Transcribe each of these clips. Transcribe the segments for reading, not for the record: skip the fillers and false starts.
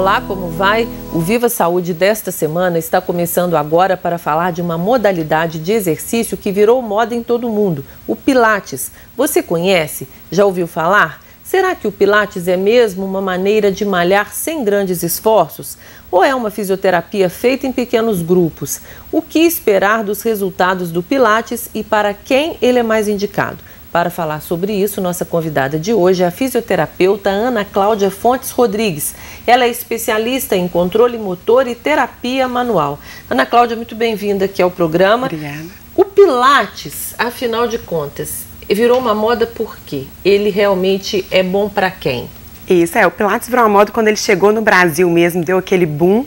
Olá, como vai? O Viva Saúde desta semana está começando agora para falar de uma modalidade de exercício que virou moda em todo o mundo, o Pilates. Você conhece? Já ouviu falar? Será que o Pilates é mesmo uma maneira de malhar sem grandes esforços? Ou é uma fisioterapia feita em pequenos grupos? O que esperar dos resultados do Pilates e para quem ele é mais indicado? Para falar sobre isso, nossa convidada de hoje é a fisioterapeuta Ana Cláudia Fontes Rodrigues. Ela é especialista em controle motor e terapia manual. Ana Cláudia, muito bem-vinda aqui ao programa. Obrigada. O Pilates, afinal de contas, virou uma moda por quê? Ele realmente é bom para quem? Isso, o Pilates virou uma moda quando ele chegou no Brasil mesmo, deu aquele boom.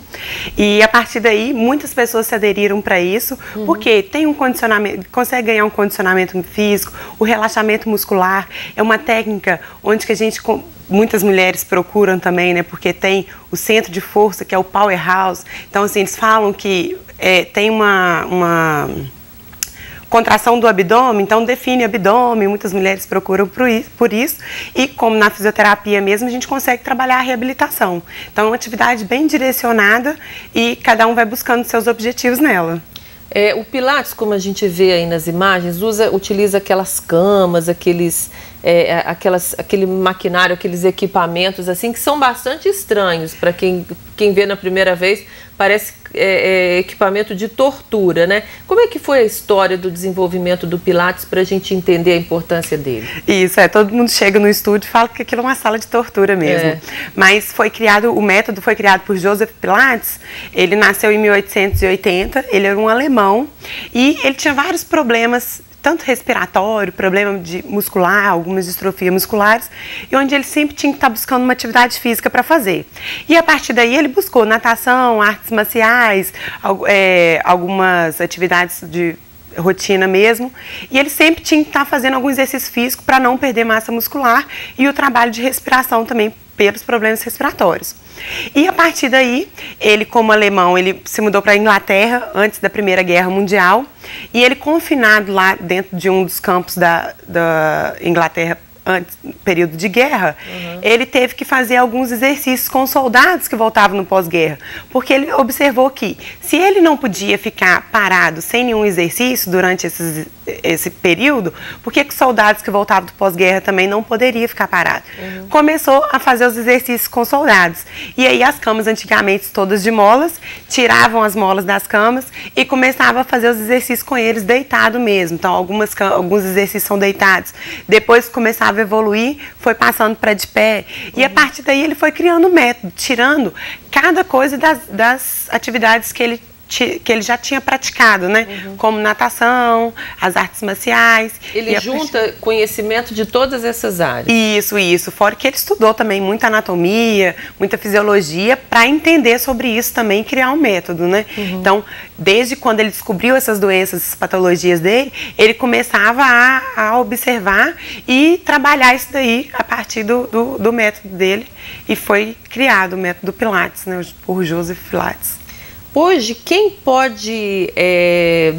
E a partir daí, muitas pessoas se aderiram para isso, porque tem um condicionamento, consegue ganhar um condicionamento físico, o relaxamento muscular. É uma técnica onde que a gente, muitas mulheres procuram também, né? Porque tem o centro de força, que é o powerhouse. Então, assim, eles falam que tem uma contração do abdômen, então define abdômen, muitas mulheres procuram por isso, e como na fisioterapia mesmo, a gente consegue trabalhar a reabilitação. Então é uma atividade bem direcionada e cada um vai buscando seus objetivos nela. O Pilates, como a gente vê aí nas imagens, utiliza aquelas camas, aquele maquinário, aqueles equipamentos assim que são bastante estranhos para quem vê na primeira vez. Parece equipamento de tortura, né? Como é que foi a história do desenvolvimento do Pilates para a gente entender a importância dele? Isso, todo mundo chega no estúdio e fala que aquilo é uma sala de tortura mesmo. Mas o método foi criado por Joseph Pilates. Ele nasceu em 1880, ele era um alemão e ele tinha vários problemas, tanto respiratório, problema muscular, algumas distrofias musculares, e onde ele sempre tinha que estar buscando uma atividade física para fazer. E a partir daí ele buscou natação, artes marciais, algumas atividades de rotina mesmo, e ele sempre tinha que estar fazendo algum exercício físico para não perder massa muscular e o trabalho de respiração também pelos problemas respiratórios. E a partir daí, ele como alemão, ele se mudou para a Inglaterra antes da Primeira Guerra Mundial, e ele confinado lá dentro de um dos campos da Inglaterra, antes, período de guerra, ele teve que fazer alguns exercícios com soldados que voltavam no pós-guerra, porque ele observou que se ele não podia ficar parado sem nenhum exercício durante esse período, por que os soldados que voltavam do pós-guerra também não poderiam ficar parados? Começou a fazer os exercícios com soldados, e aí as camas antigamente todas de molas, tiravam as molas das camas e começava a fazer os exercícios com eles deitado mesmo. Então alguns exercícios são deitados, depois começava a evoluir, foi passando para de pé, e a partir daí ele foi criando um método, tirando cada coisa das atividades que ele já tinha praticado, né? Como natação, as artes marciais. Ele junta conhecimento de todas essas áreas. Isso. Fora que ele estudou também muita anatomia, muita fisiologia, para entender sobre isso também e criar um método, né? Então, desde quando ele descobriu essas doenças, essas patologias dele, ele começava a observar e trabalhar isso daí a partir do método dele, e foi criado o método Pilates, né? Por Joseph Pilates. Hoje, quem pode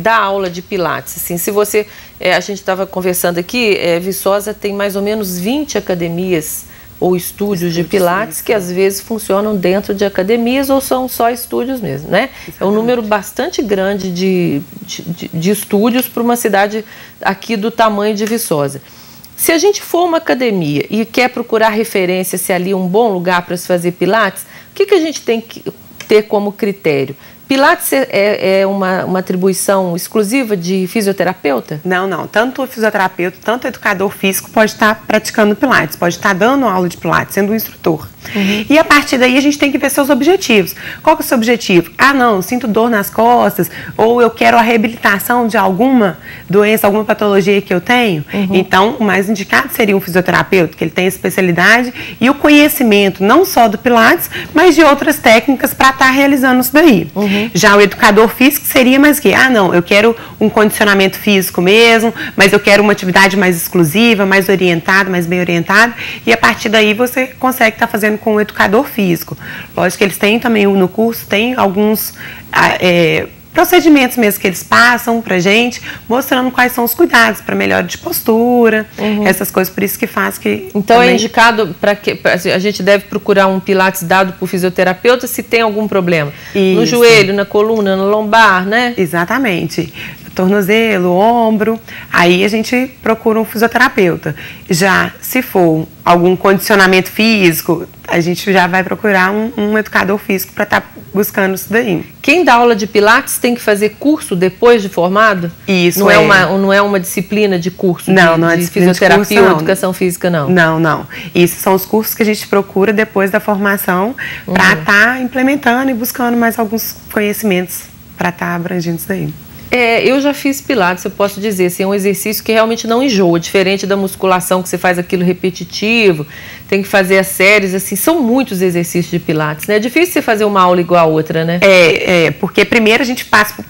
dar aula de Pilates? Assim, se você, a gente estava conversando aqui, Viçosa tem mais ou menos 20 academias ou estúdios de Pilates que às vezes funcionam dentro de academias ou são só estúdios mesmo, né? É um número bastante grande de estúdios para uma cidade aqui do tamanho de Viçosa. Se a gente for uma academia e quer procurar referência se ali é um bom lugar para se fazer Pilates, o que a gente tem que ter como critério? Pilates é uma atribuição exclusiva de fisioterapeuta? Não. Tanto o fisioterapeuta, tanto o educador físico pode estar praticando Pilates, pode estar dando aula de Pilates, sendo um instrutor. E a partir daí a gente tem que ver seus objetivos. Qual que é o seu objetivo? Não, sinto dor nas costas, ou eu quero a reabilitação de alguma doença, alguma patologia que eu tenho. Então, o mais indicado seria um fisioterapeuta, que ele tem a especialidade e o conhecimento, não só do Pilates, mas de outras técnicas para estar realizando isso daí. Já o educador físico seria mais que, não, eu quero um condicionamento físico mesmo, mas eu quero uma atividade mais exclusiva, mais orientada, mais bem orientada, e a partir daí você consegue estar fazendo com o educador físico. Lógico que eles têm também no curso, tem alguns procedimentos mesmo que eles passam pra gente, mostrando quais são os cuidados para melhora de postura, essas coisas, por isso que faz que... Então também... é indicado para que a gente deve procurar um pilates dado por fisioterapeuta se tem algum problema. Isso. No joelho, na coluna, no lombar, né? Exatamente. Tornozelo, ombro, aí a gente procura um fisioterapeuta. Já se for algum condicionamento físico, a gente já vai procurar um educador físico para estar buscando isso daí. Quem dá aula de pilates tem que fazer curso depois de formado? Isso. Não é uma disciplina de curso de fisioterapia ou educação física, não? Não. Esses são os cursos que a gente procura depois da formação para estar implementando e buscando mais alguns conhecimentos para estar abrangindo isso daí. Eu já fiz pilates, eu posso dizer, assim, é um exercício que realmente não enjoa, diferente da musculação, que você faz aquilo repetitivo, tem que fazer as séries, assim, são muitos exercícios de pilates, né? É difícil você fazer uma aula igual a outra, né? Porque primeiro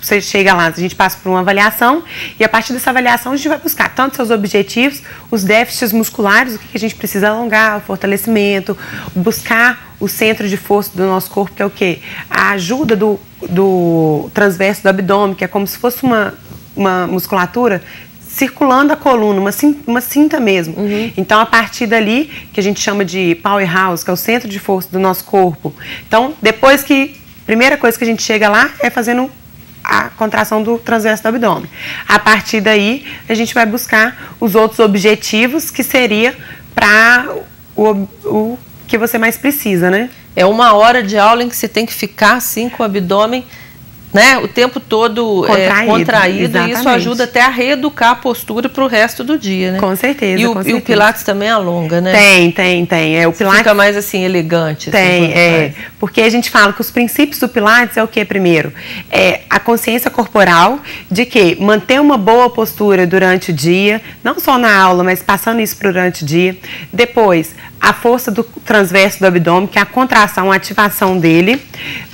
você chega lá, a gente passa por uma avaliação e a partir dessa avaliação a gente vai buscar tanto seus objetivos, os déficits musculares, o que a gente precisa alongar, o fortalecimento, buscar o centro de força do nosso corpo, que é o quê? A ajuda do transverso do abdômen, que é como se fosse uma musculatura circulando a coluna, uma cinta mesmo. Então, a partir dali, que a gente chama de powerhouse, que é o centro de força do nosso corpo. Então, primeira coisa que a gente chega lá é fazendo a contração do transverso do abdômen. A partir daí, a gente vai buscar os outros objetivos, que seria para o que você mais precisa, né? É 1 hora de aula em que você tem que ficar assim com o abdômen, né, o tempo todo contraído e isso ajuda até a reeducar a postura para o resto do dia, né? Com certeza, E o Pilates também alonga, né? Tem. O Pilates fica mais assim, elegante. Assim, porque a gente fala que os princípios do Pilates é o que primeiro? É a consciência corporal de que manter uma boa postura durante o dia, não só na aula, mas passando isso durante o dia. Depois, a força do transverso do abdômen, que é a contração, a ativação dele.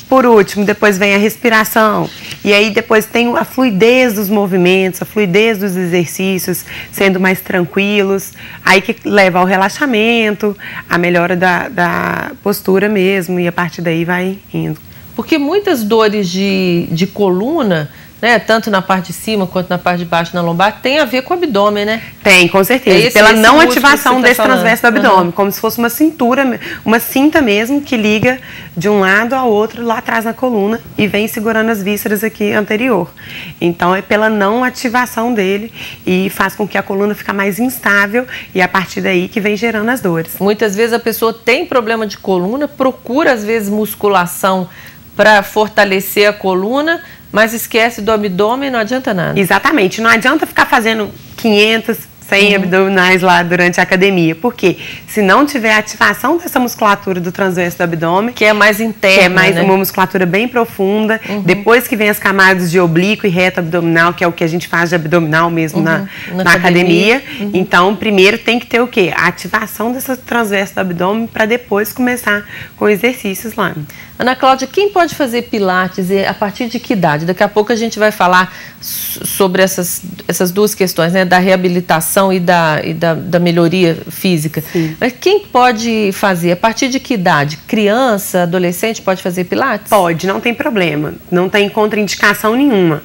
Por último, depois vem a respiração, e aí depois tem a fluidez dos movimentos, a fluidez dos exercícios, sendo mais tranquilos, aí que leva ao relaxamento, a melhora da postura mesmo, e a partir daí vai indo. Porque muitas dores de coluna, né, tanto na parte de cima quanto na parte de baixo, na lombar, tem a ver com o abdômen, né? Tem, com certeza. Pela não ativação desse transverso do abdômen, como se fosse uma cintura, uma cinta mesmo, que liga de um lado ao outro lá atrás na coluna e vem segurando as vísceras aqui anterior. Então é pela não ativação dele e faz com que a coluna fique mais instável e a partir daí que vem gerando as dores. Muitas vezes a pessoa tem problema de coluna, procura às vezes musculação para fortalecer a coluna, mas esquece do abdômen, não adianta nada. Exatamente, não adianta ficar fazendo 500, 100 abdominais lá durante a academia, porque se não tiver ativação dessa musculatura do transverso do abdômen, que é mais interna, que é mais uma musculatura bem profunda, depois que vem as camadas de oblíquo e reto abdominal, que é o que a gente faz de abdominal mesmo na academia. Então, primeiro tem que ter o quê? A ativação dessa transverso do abdômen para depois começar com exercícios lá. Ana Cláudia, quem pode fazer pilates e a partir de que idade? Daqui a pouco a gente vai falar sobre essas duas questões, né? Da reabilitação e da melhoria física. Sim. Mas quem pode fazer? A partir de que idade? Criança, adolescente pode fazer pilates? Pode, não tem problema. Não tem contraindicação nenhuma.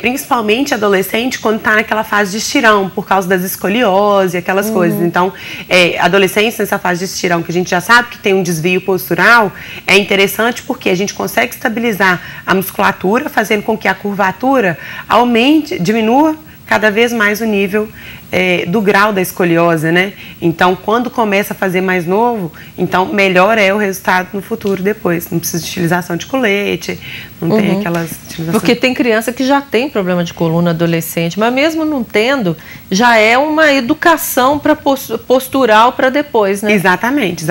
Principalmente adolescente quando está naquela fase de estirão, por causa das escoliose, aquelas coisas. Então, adolescente nessa fase de estirão, que a gente já sabe que tem um desvio postural, é interessante porque a gente consegue estabilizar a musculatura, fazendo com que a curvatura aumente, diminua cada vez mais o nível do grau da escoliose, né? Então, quando começa a fazer mais novo, então melhor é o resultado no futuro depois. Não precisa de utilização de colete, não tem aquelas utilizações. Porque tem criança que já tem problema de coluna, adolescente, mas mesmo não tendo, já é uma educação para postural para depois, né? Exatamente.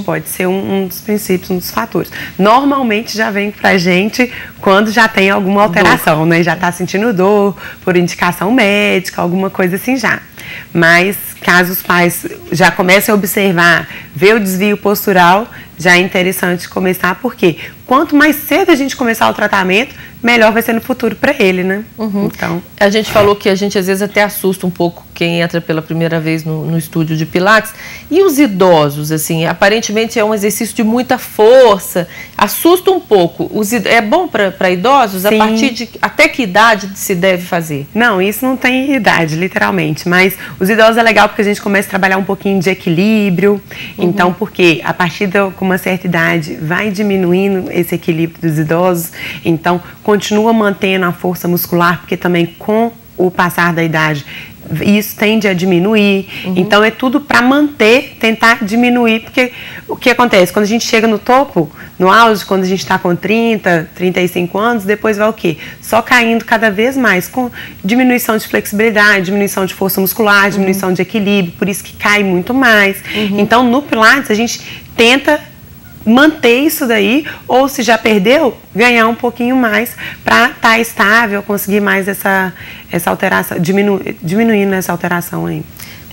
Pode ser um dos princípios, um dos fatores. Normalmente já vem pra gente quando já tem alguma alteração, né? Já está sentindo dor, por indicação médica, alguma coisa assim já. Mas caso os pais já comecem a observar, ver o desvio postural, já é interessante começar, porque quanto mais cedo a gente começar o tratamento, melhor vai ser no futuro para ele, né? Então, a gente falou que a gente às vezes até assusta um pouco quem entra pela primeira vez no estúdio de Pilates. E os idosos, assim, aparentemente é um exercício de muita força, assusta um pouco. É bom para idosos? Sim. A partir de até que idade se deve fazer? Não, isso não tem idade, literalmente, mas os idosos é legal porque a gente começa a trabalhar um pouquinho de equilíbrio. Então, porque a partir de uma certa idade vai diminuindo esse equilíbrio dos idosos, então continua mantendo a força muscular, porque também com o passar da idade isso tende a diminuir. Então é tudo para manter, tentar diminuir, porque o que acontece? Quando a gente chega no topo, no auge, quando a gente está com 30, 35 anos, depois vai o quê? Só caindo cada vez mais, com diminuição de flexibilidade, diminuição de força muscular, diminuição de equilíbrio, por isso que cai muito mais. Então no Pilates a gente tenta manter isso daí, ou se já perdeu, ganhar um pouquinho mais para estar estável, conseguir mais essa alteração, diminuindo essa alteração aí.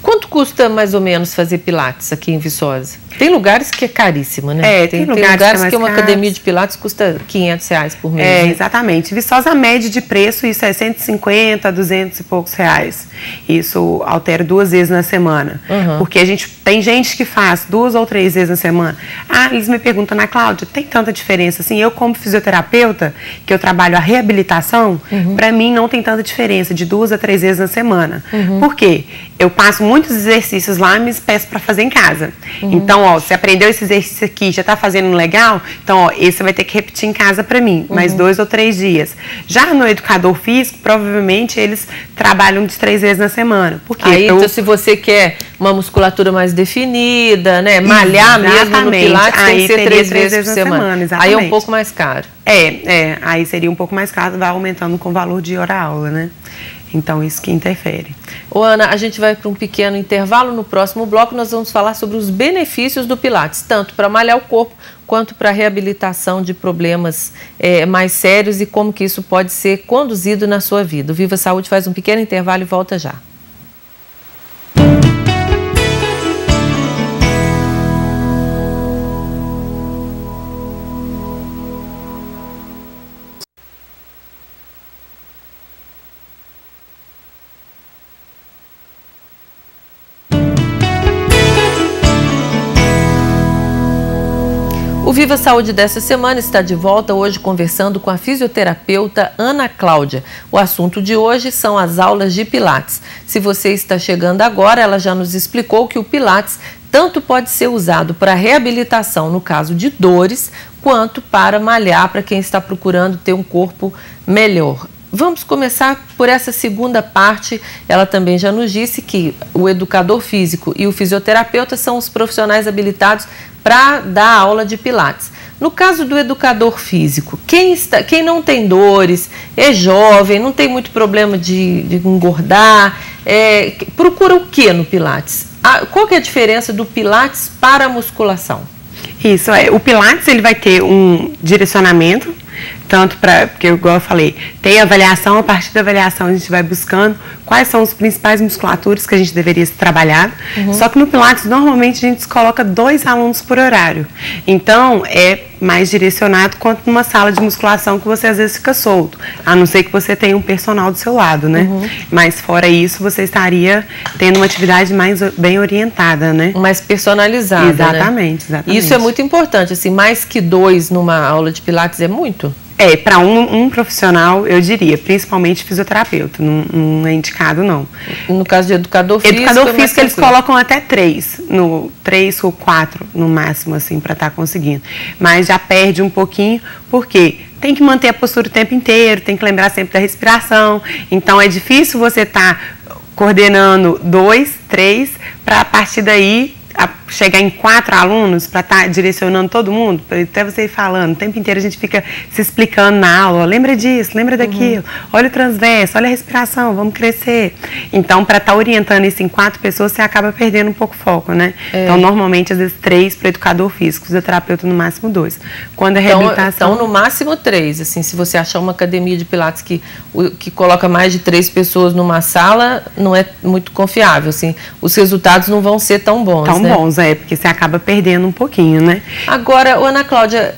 Quanto custa mais ou menos fazer Pilates aqui em Viçosa? Tem lugares que é caríssimo, né? Tem lugares que uma academia de Pilates custa R$500 por mês. É, né? Exatamente. Viçosa, a média de preço, isso é 150, 200 e poucos reais. Isso altera 2 vezes na semana. Porque tem gente que faz 2 ou 3 vezes na semana. Eles me perguntam, Ana Cláudia, tem tanta diferença assim? Eu, como fisioterapeuta, que eu trabalho a reabilitação, para mim não tem tanta diferença de 2 a 3 vezes na semana. Por quê? Eu passo muitos exercícios lá e me peço para fazer em casa. Então, você aprendeu esse exercício aqui, já está fazendo legal? Então, esse você vai ter que repetir em casa para mim, mais 2 ou 3 dias. Já no educador físico, provavelmente eles trabalham de 3 vezes na semana. Porque então, se você quer uma musculatura mais definida, né, malhar mesmo no Pilates, tem que ser 3 vezes por semana. Aí é um pouco mais caro. Aí seria um pouco mais caro, vai aumentando com o valor de hora-aula, né? Então, isso que interfere. Ana, a gente vai para um pequeno intervalo. No próximo bloco, nós vamos falar sobre os benefícios do Pilates, tanto para malhar o corpo, quanto para a reabilitação de problemas mais sérios e como que isso pode ser conduzido na sua vida. O Viva Saúde faz um pequeno intervalo e volta já. O Viva Saúde dessa semana está de volta hoje conversando com a fisioterapeuta Ana Cláudia. O assunto de hoje são as aulas de Pilates. Se você está chegando agora, ela já nos explicou que o Pilates tanto pode ser usado para reabilitação no caso de dores, quanto para malhar para quem está procurando ter um corpo melhor. Vamos começar por essa segunda parte. Ela também já nos disse que o educador físico e o fisioterapeuta são os profissionais habilitados para dar aula de Pilates. No caso do educador físico, quem não tem dores, é jovem, não tem muito problema de engordar, procura o que no Pilates? Qual que é a diferença do Pilates para a musculação? Isso, o Pilates ele vai ter um direcionamento, tanto porque, igual eu falei, tem avaliação, a partir da avaliação a gente vai buscando quais são os principais musculaturas que a gente deveria trabalhar. Só que no Pilates, normalmente, a gente coloca 2 alunos por horário. Então, é mais direcionado quanto numa sala de musculação que você às vezes fica solto, a não ser que você tenha um personal do seu lado, né? Mas fora isso, você estaria tendo uma atividade mais bem orientada, né? Mais personalizada, exatamente. Isso é muito importante, assim, mais que 2 numa aula de Pilates é muito? Para um profissional, eu diria, principalmente fisioterapeuta, não é indicado, não. No caso de educador físico... Educador físico, eles colocam até 3 ou 4 no máximo, assim, para estar conseguindo. Mas já perde um pouquinho, porque tem que manter a postura o tempo inteiro, tem que lembrar sempre da respiração. Então, é difícil você estar coordenando 2, 3, para a partir daí... chegar em 4 alunos para estar direcionando todo mundo, até você ir falando, o tempo inteiro a gente fica se explicando na aula, lembra disso, lembra daquilo, olha o transverso, olha a respiração, vamos crescer. Então, para estar orientando isso em 4 pessoas, você acaba perdendo um pouco o foco, né? Então, normalmente, às vezes 3 para o educador físico, fisioterapeuta no máximo 2. Quando a reabilitação... Então, no máximo 3, assim, se você achar uma academia de Pilates que coloca mais de 3 pessoas numa sala, não é muito confiável, assim, os resultados não vão ser tão bons, né? Bons, porque você acaba perdendo um pouquinho, né? Agora, Ana Cláudia,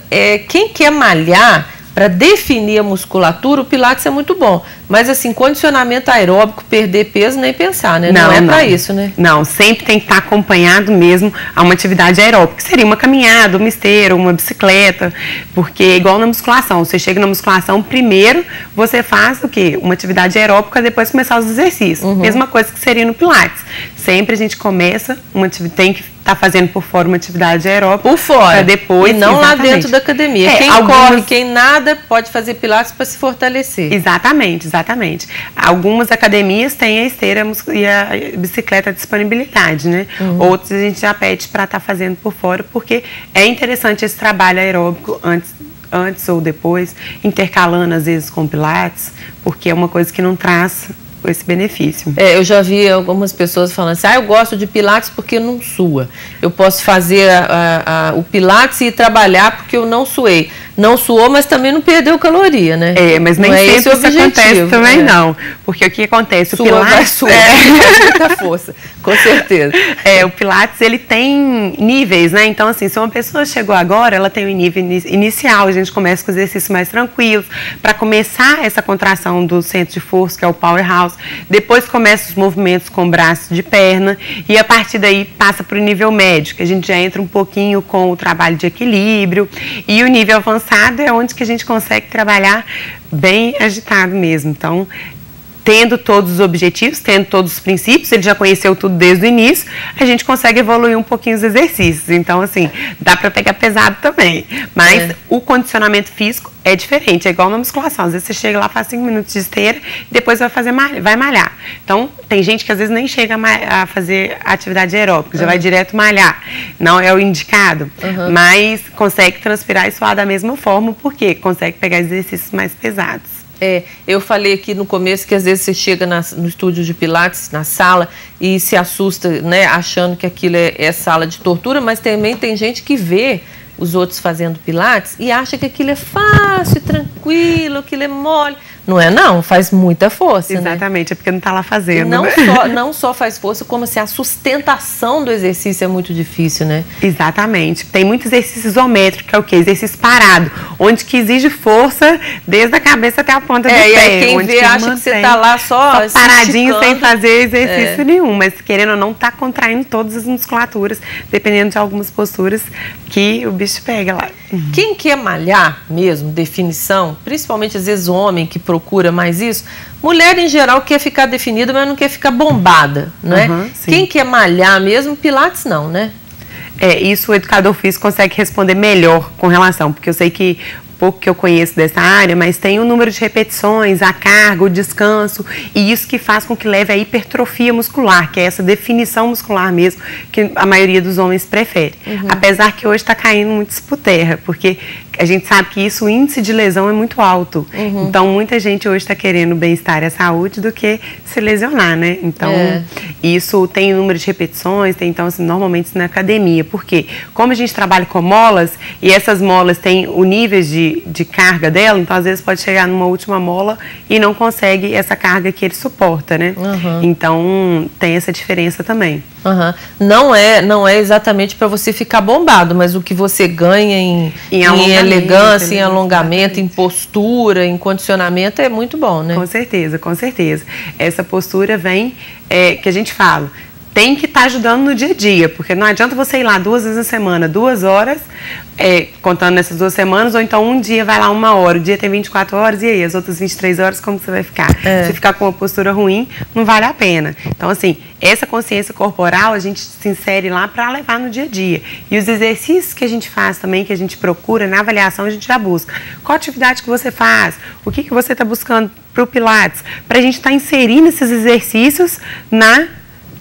quem quer malhar para definir a musculatura, o Pilates é muito bom. Mas assim, condicionamento aeróbico, perder peso, nem pensar, né? Não é para isso, né? Não, sempre tem que estar acompanhado mesmo a uma atividade aeróbica, que seria uma caminhada, uma esteira, uma bicicleta, porque é igual na musculação, você chega na musculação, primeiro você faz o quê? Uma atividade aeróbica, depois começar os exercícios. Mesma coisa que seria no Pilates. Sempre a gente começa, tem que estar fazendo por fora uma atividade aeróbica. Por fora. Depois, e não lá dentro da academia. Quem corre, quem nada, pode fazer Pilates para se fortalecer. Exatamente, exatamente. Algumas academias têm a esteira e a bicicleta à disponibilidade, né? Outros a gente já pede para estar fazendo por fora, porque é interessante esse trabalho aeróbico antes ou depois, intercalando às vezes com Pilates, porque é uma coisa que não traz esse benefício. Eu já vi algumas pessoas falando assim, eu gosto de Pilates porque não sua. Eu posso fazer o Pilates e trabalhar porque eu não suei. Não suou, mas também não perdeu caloria, né? Mas nem sempre isso acontece também, não. Porque o que acontece? O Pilates sua, muita força, com certeza. O Pilates, ele tem níveis, né? Então, assim, se uma pessoa chegou agora, ela tem um nível inicial, a gente começa com exercícios mais tranquilos, para começar essa contração do centro de força, que é o powerhouse. Depois começa os movimentos com braço de perna, e a partir daí passa para o nível médio, que a gente já entra um pouquinho com o trabalho de equilíbrio, e o nível avançado é onde que a gente consegue trabalhar bem agitado mesmo. Então, tendo todos os objetivos, tendo todos os princípios, ele já conheceu tudo desde o início, a gente consegue evoluir um pouquinho os exercícios. Então, assim, dá para pegar pesado também. Mas o condicionamento físico é diferente, é igual na musculação. Às vezes você chega lá, faz 5 minutos de esteira e depois vai malhar. Então, tem gente que às vezes nem chega a fazer atividade aeróbica, já vai direto malhar. Não é o indicado, mas consegue transpirar e suar da mesma forma, porque consegue pegar exercícios mais pesados. Eu falei aqui no começo que às vezes você chega no estúdio de Pilates, na sala, e se assusta, né, achando que aquilo é sala de tortura, mas também tem gente que vê os outros fazendo Pilates e acha que aquilo é fácil, tranquilo, aquilo é mole. Não é não, faz muita força. Exatamente, né? É porque não está lá fazendo. Não só faz força, como assim, a sustentação do exercício é muito difícil, né? Exatamente. Tem muito exercício isométrico, que é o quê? Exercício parado, onde que exige força desde a cabeça até a ponta do pé. E aí quem vê acha que você está lá só paradinho, sem fazer exercício nenhum, mas querendo ou não, está contraindo todas as musculaturas, dependendo de algumas posturas que o bicho pega lá. Quem quer malhar mesmo, definição, principalmente às vezes homem que procura mais isso, mulher em geral quer ficar definida, mas não quer ficar bombada, não é? Quem quer malhar mesmo, Pilates não, né? Isso o educador físico consegue responder melhor com relação, porque eu sei que pouco que eu conheço dessa área, mas tem o número de repetições, a carga, o descanso, e isso que faz com que leve à hipertrofia muscular, que é essa definição muscular mesmo, que a maioria dos homens prefere. Apesar que hoje está caindo muito isso por terra, porque a gente sabe que isso, o índice de lesão é muito alto. Então, muita gente hoje está querendo bem-estar e a saúde do que se lesionar, né? Então, isso tem o número de repetições, tem, então, assim, normalmente na academia. Por quê? Como a gente trabalha com molas, e essas molas têm o nível de carga dela, então, às vezes, pode chegar numa última mola e não consegue essa carga que ele suporta, né? Então, tem essa diferença também. Não é exatamente para você ficar bombado, mas o que você ganha em elegância, em alongamento, em postura, em condicionamento é muito bom, né? Com certeza, com certeza. Essa postura vem, que a gente fala, tem que estar ajudando no dia a dia, porque não adianta você ir lá 2 vezes na semana, 2 horas, contando nessas 2 semanas, ou então um dia vai lá 1 hora, o dia tem 24 horas, e aí as outras 23 horas como você vai ficar? Se ficar com uma postura ruim, não vale a pena. Então, assim, essa consciência corporal a gente se insere lá para levar no dia a dia. E os exercícios que a gente faz também, que a gente procura, na avaliação a gente já busca. Qual atividade que você faz? O que você está buscando para o Pilates? Para a gente estar inserindo esses exercícios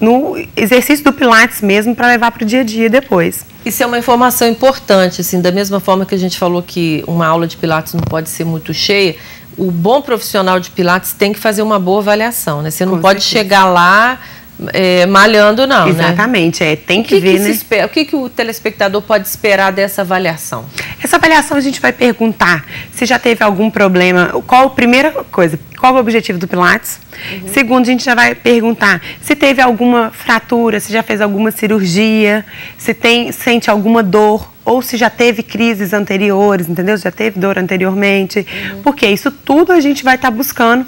no exercício do Pilates mesmo, para levar para o dia a dia depois. Isso é uma informação importante, assim, da mesma forma que a gente falou que uma aula de Pilates não pode ser muito cheia, o bom profissional de Pilates tem que fazer uma boa avaliação, né? Você não pode chegar lá malhando, não, Exatamente, né? Tem que ver, né? O que o telespectador pode esperar dessa avaliação? Essa avaliação a gente vai perguntar se já teve algum problema, primeira coisa, qual é o objetivo do Pilates? Segundo, a gente já vai perguntar se teve alguma fratura, se já fez alguma cirurgia, se sente alguma dor ou se já teve crises anteriores, entendeu? Já teve dor anteriormente, porque isso tudo a gente vai estar buscando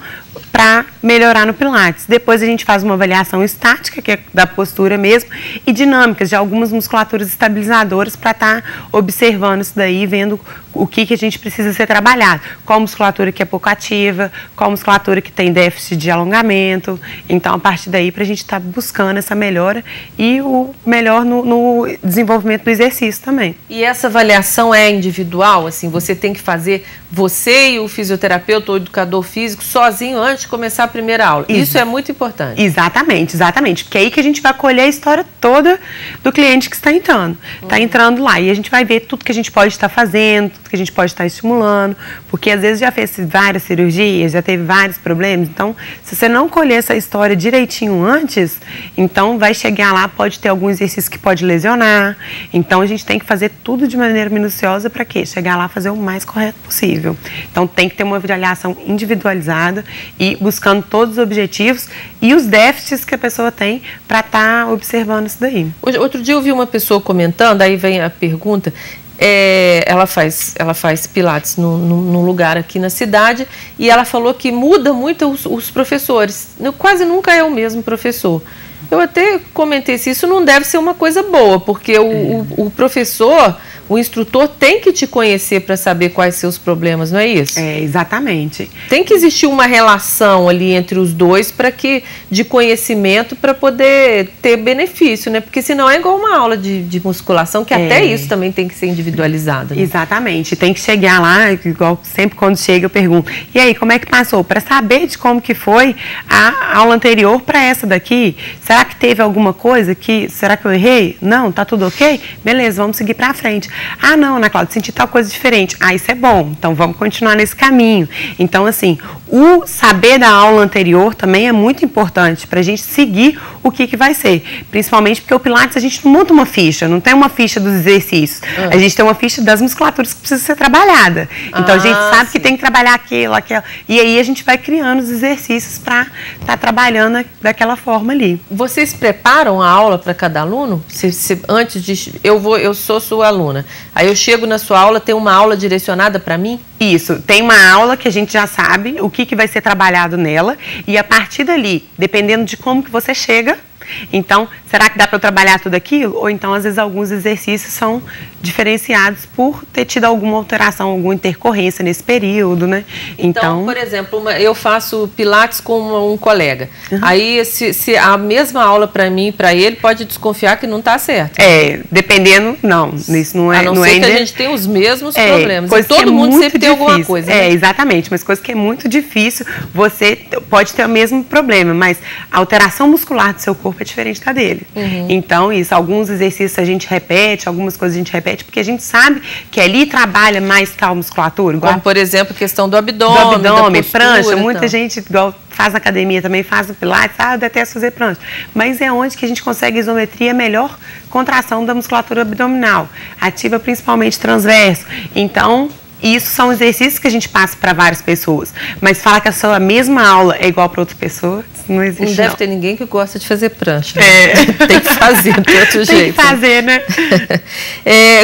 para melhorar no Pilates. Depois a gente faz uma avaliação estática, que é da postura mesmo, e dinâmicas de algumas musculaturas estabilizadoras para estar observando isso daí, vendo o que a gente precisa ser trabalhado. Qual musculatura que é pouco ativa, qual musculatura que tem déficit de alongamento. Então, a partir daí, para a gente estar buscando essa melhora e o melhor no desenvolvimento do exercício também. E essa avaliação é individual? Assim, você tem que fazer, você e o fisioterapeuta ou educador físico, sozinho antes de começar a primeira aula. Isso é muito importante. Exatamente, exatamente. Porque é aí que a gente vai colher a história toda do cliente que está entrando. Está entrando lá e a gente vai ver tudo que a gente pode estar fazendo, tudo que a gente pode estar estimulando, porque às vezes já fez várias cirurgias, já teve vários problemas. Então, se você não colher essa história direitinho antes, então vai chegar lá, pode ter algum exercício que pode lesionar. Então, a gente tem que fazer tudo de maneira minuciosa para quê? Chegar lá e fazer o mais correto possível. Então, tem que ter uma avaliação individualizada e buscando todos os objetivos e os déficits que a pessoa tem para estar observando isso daí. Outro dia eu vi uma pessoa comentando, aí vem a pergunta, ela faz pilates num lugar aqui na cidade e ela falou que muda muito os professores, quase nunca é o mesmo professor. Eu até comentei se isso não deve ser uma coisa boa, porque o professor, o instrutor tem que te conhecer para saber quais seus problemas, não é isso? É, exatamente. Tem que existir uma relação ali entre os dois de conhecimento para poder ter benefício, né? Porque senão é igual uma aula de musculação, que até isso também tem que ser individualizado. Né? Exatamente. Tem que chegar lá, igual sempre quando chega eu pergunto, e aí, como é que passou? Para saber de como que foi a aula anterior para essa daqui. Será que teve alguma coisa será que eu errei? Não, tá tudo ok? Beleza, vamos seguir para frente. Ah, não, Ana Cláudia, senti tal coisa diferente. Ah, isso é bom, então vamos continuar nesse caminho. Então, assim, o saber da aula anterior também é muito importante para a gente seguir o que vai ser. Principalmente porque o Pilates a gente não monta uma ficha, não tem uma ficha dos exercícios. A gente tem uma ficha das musculaturas que precisa ser trabalhada. Então, a gente sabe que tem que trabalhar aquela. E aí a gente vai criando os exercícios para estar trabalhando daquela forma ali. Vocês preparam a aula para cada aluno? Antes de... Eu sou sua aluna. Aí eu chego na sua aula, tem uma aula direcionada para mim? Isso, tem uma aula que a gente já sabe o que vai ser trabalhado nela e a partir dali, dependendo de como que você chega, então, será que dá para eu trabalhar tudo aquilo? Ou então, às vezes, alguns exercícios são diferenciados por ter tido alguma alteração, alguma intercorrência nesse período, né? Então por exemplo, eu faço pilates com um colega. Aí, se a mesma aula para mim e para ele, pode desconfiar que não está certo. Dependendo, não. Isso não é... A não ser que a gente tenha os mesmos problemas. E todo mundo sempre tem alguma coisa. Né? Exatamente. Mas coisa que é muito difícil, você pode ter o mesmo problema, mas a alteração muscular do seu corpo é diferente da dele. Então, alguns exercícios a gente repete, algumas coisas a gente repete, porque a gente sabe que ali trabalha mais tal musculatura. Igual, como, por exemplo, a questão do abdômen, da postura, prancha. Muita gente, igual faz na academia também, faz no Pilates, eu detesto fazer prancha. Mas é onde que a gente consegue isometria, melhor contração da musculatura abdominal. Ativa principalmente transverso. Então, isso são exercícios que a gente passa para várias pessoas. Mas falar que a mesma aula é igual para outras pessoas, não existe. Não deve ter ninguém que gosta de fazer prancha. Né? Tem que fazer de outro jeito. Tem que fazer, né?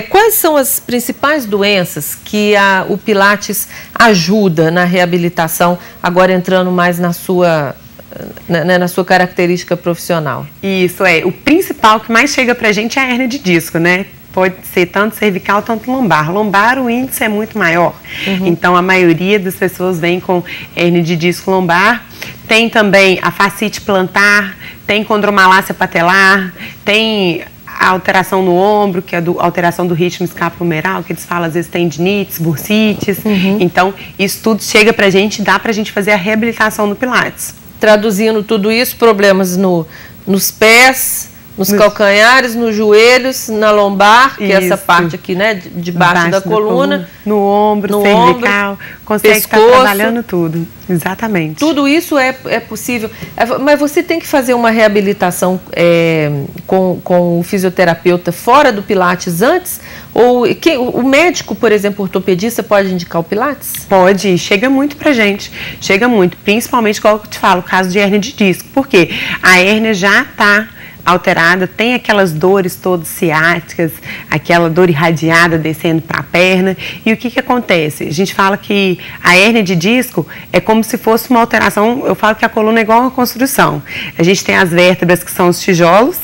Quais são as principais doenças que o Pilates ajuda na reabilitação, agora entrando mais na sua característica profissional? Isso, o principal que mais chega para a gente é a hérnia de disco, né? Pode ser tanto cervical, tanto lombar. Lombar, o índice é muito maior. Então, a maioria das pessoas vem com hérnia de disco lombar. Tem também a fascite plantar, tem condromalácia patelar, tem a alteração no ombro, que é a alteração do ritmo escapulohumeral, que eles falam, às vezes, tendinites, bursites. Então, isso tudo chega pra gente, dá pra gente fazer a reabilitação no Pilates. Traduzindo tudo isso, problemas nos pés, nos calcanhares, nos joelhos, na lombar, que é essa parte aqui, né, debaixo da coluna. No ombro, cervical, consegue estar trabalhando tudo. Exatamente. Tudo isso é possível. Mas você tem que fazer uma reabilitação com o fisioterapeuta fora do Pilates antes? Ou o médico, por exemplo, ortopedista, pode indicar o Pilates? Pode, chega muito pra gente. Chega muito, principalmente, igual eu te falo, o caso de hérnia de disco. Por quê? A hérnia já está alterada, tem aquelas dores todas ciáticas, aquela dor irradiada descendo para a perna. E o que acontece? A gente fala que a hérnia de disco é como se fosse uma alteração, eu falo que a coluna é igual uma construção. A gente tem as vértebras que são os tijolos,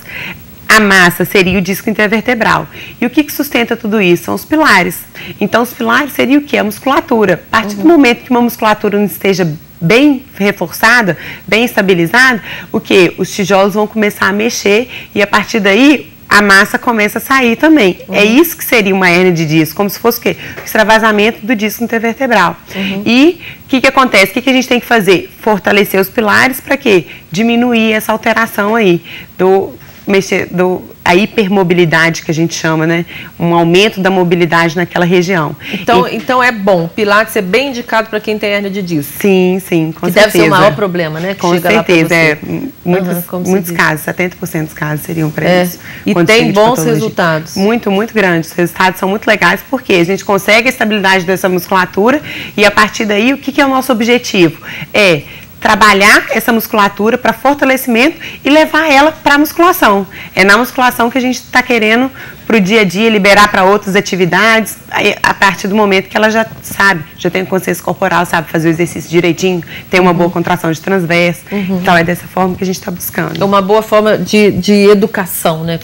a massa seria o disco intervertebral. E o que sustenta tudo isso? São os pilares. Então, os pilares seria o quê? A musculatura. A partir do momento que uma musculatura não esteja bem reforçada, bem estabilizada, o que? Os tijolos vão começar a mexer e a partir daí a massa começa a sair também. É isso que seria uma hérnia de disco, como se fosse o quê? O extravasamento do disco intervertebral. E o que acontece? O que a gente tem que fazer? Fortalecer os pilares para quê? Diminuir essa alteração aí a hipermobilidade que a gente chama, né? Um aumento da mobilidade naquela região. Então é bom. Pilates é bem indicado para quem tem hérnia de disco. Sim, com certeza. Deve ser o maior problema, né? Com certeza. Muitos casos, 70% dos casos seriam para isso. E tem bons resultados. Muito grandes. Os resultados são muito legais porque a gente consegue a estabilidade dessa musculatura e a partir daí, o que é o nosso objetivo? É trabalhar essa musculatura para fortalecimento e levar ela para a musculação. É na musculação que a gente está querendo para o dia a dia, liberar para outras atividades, a partir do momento que ela já sabe, já tem consciência corporal, sabe fazer o exercício direitinho, tem uma boa contração de transverso. Então é dessa forma que a gente está buscando. É uma boa forma de educação, né?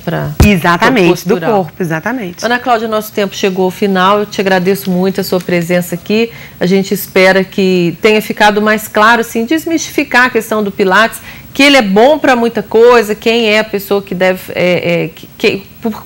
Exatamente, do corpo, exatamente. Ana Cláudia, nosso tempo chegou ao final, eu te agradeço muito a sua presença aqui, a gente espera que tenha ficado mais claro, assim, desmistificar a questão do Pilates, que ele é bom para muita coisa, quem é a pessoa que deve,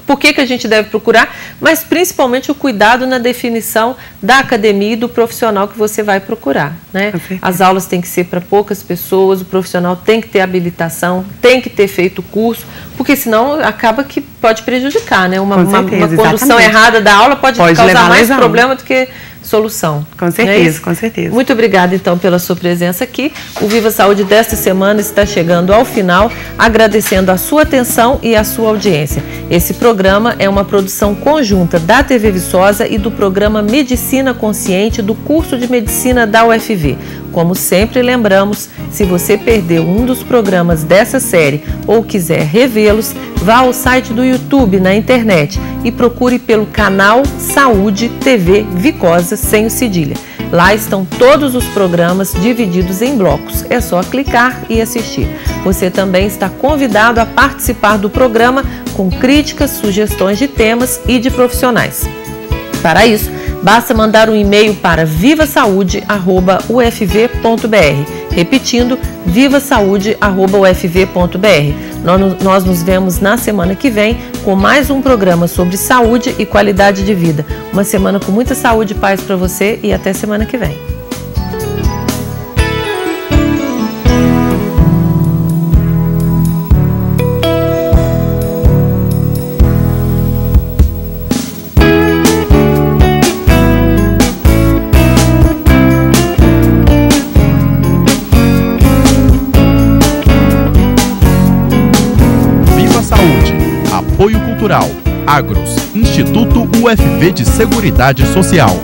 por que a gente deve procurar, mas principalmente o cuidado na definição da academia e do profissional que você vai procurar, né? As aulas têm que ser para poucas pessoas, o profissional tem que ter habilitação, tem que ter feito o curso, porque senão acaba que pode prejudicar, né? Uma condução errada da aula pode causar mais problema do que solução. Com certeza, com certeza. Muito obrigada, então, pela sua presença aqui. O Viva Saúde desta semana está chegando ao final, agradecendo a sua atenção e a sua audiência. Esse programa é uma produção conjunta da TV Viçosa e do programa Medicina Consciente do curso de Medicina da UFV. Como sempre lembramos, se você perdeu um dos programas dessa série ou quiser revê-los, vá ao site do YouTube na internet e procure pelo canal Saúde TV Vicosa sem o cedilha. Lá estão todos os programas divididos em blocos. É só clicar e assistir. Você também está convidado a participar do programa com críticas, sugestões de temas e de profissionais. Para isso, basta mandar um e-mail para vivasaude@ufv.br. Repetindo, vivasaude@ufv.br. Nós nos vemos na semana que vem com mais um programa sobre saúde e qualidade de vida. Uma semana com muita saúde e paz para você e até semana que vem. Apoio Cultural, Agros, Instituto UFV de Seguridade Social.